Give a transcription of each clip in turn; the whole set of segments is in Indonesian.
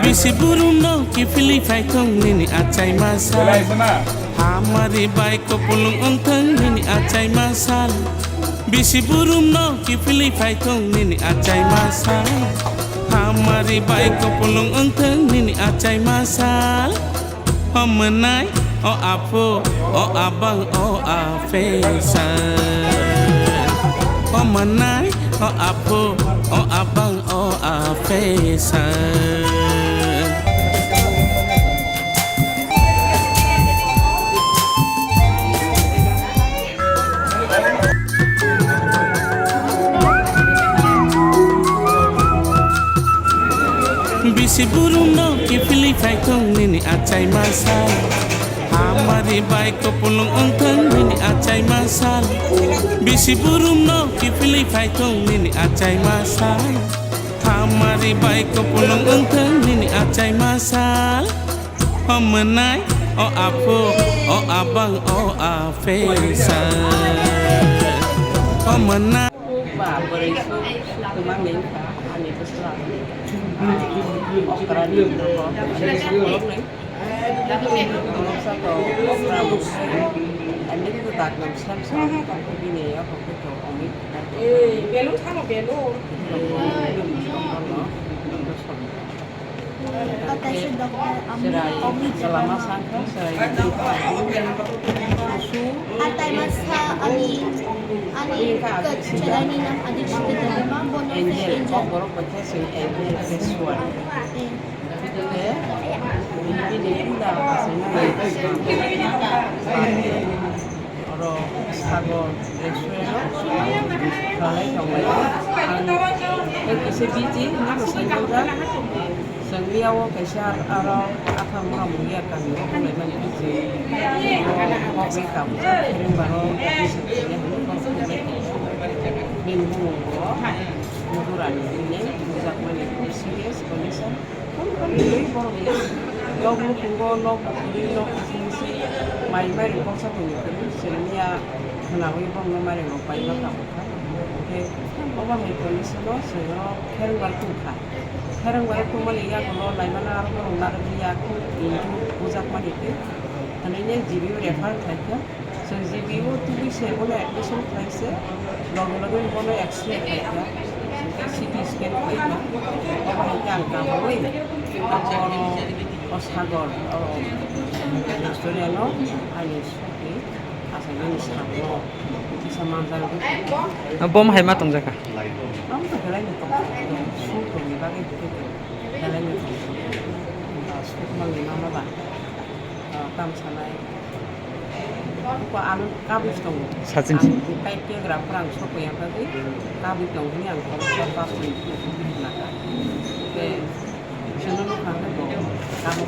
Bisi burung no kifili fai tong nini acai masal. Hamari baik ko pulung onteng nini acai masal. Bisi burung no kifili fai tong nini acai masal. Hamari baik ko pulung onteng nini acai masal. O menai, o apo, o abang, o afesan. O menai, o apo, o abang, o afesan. Bisi burung no kifili fai tong nini acai masal. Hamari baik ko pulung onteng nini acai masal. Bisi burung no kifili fai tong nini acai masal. Hamari baik ko pulung onteng nini acai masal. O menai, o apo, o abang, o afesan. O menai. Và beri su kumang ning ka ani pesla. Okra ni ko ani sebelum ni. Kalau satu rambut ani itu tak nam sam sam ini ya kok itu omi. Belu sama belu. Kata si dokter Omi Selama sangka saya susu atay mas ani jalani ng addiction to the mambo no angel kok baru baca sih angel sesuatu. Ini dah pasnya orang sago restoran kalau yang itu sebiji itu saja Sangliawo kesar arah apa orang mulia kan mulai menjadi mau mereka kirim baru minggu muduran ini bisa menjadi serius kondisi kan ini baru lo tunggu lo fungsi main-main kok satu itu sebenarnya menawi bang kemarin lo pai lo kamu kan oke apa mai kondisi lo saya kirim baru kan Herang baik tu Malaysia kalau lain mana orang orang dia aku itu uzak mana itu, anaknya GBU refer saja, so GBU tu bisa boleh admission price, lagu-lagu boleh X-ray saja, CT scan saja, apa yang kamu boleh, atau Osagor, Australia no, anis, asalnya ni sama, bisa mantar itu. Bom hai matang jaka. Ang kagalan ito, suko ni bagay dito, kagalan ito, suko mang limang ba, kam sanay, ko ano kabis tong, 사진 kay kilogram perang suko yang tadi, kabis tong ni ang kalau siapa pun itu nak, ke senang kan bo, kamu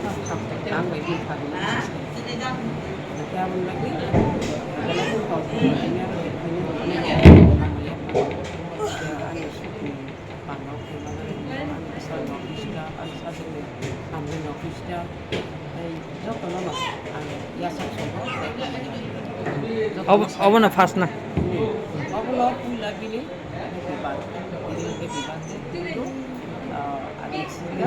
kamu itu kan, nanti apa lagi, kalau pun kau ini अब न फास्ट ना अब lo lagi ni hebat ini hebat itu ada sehingga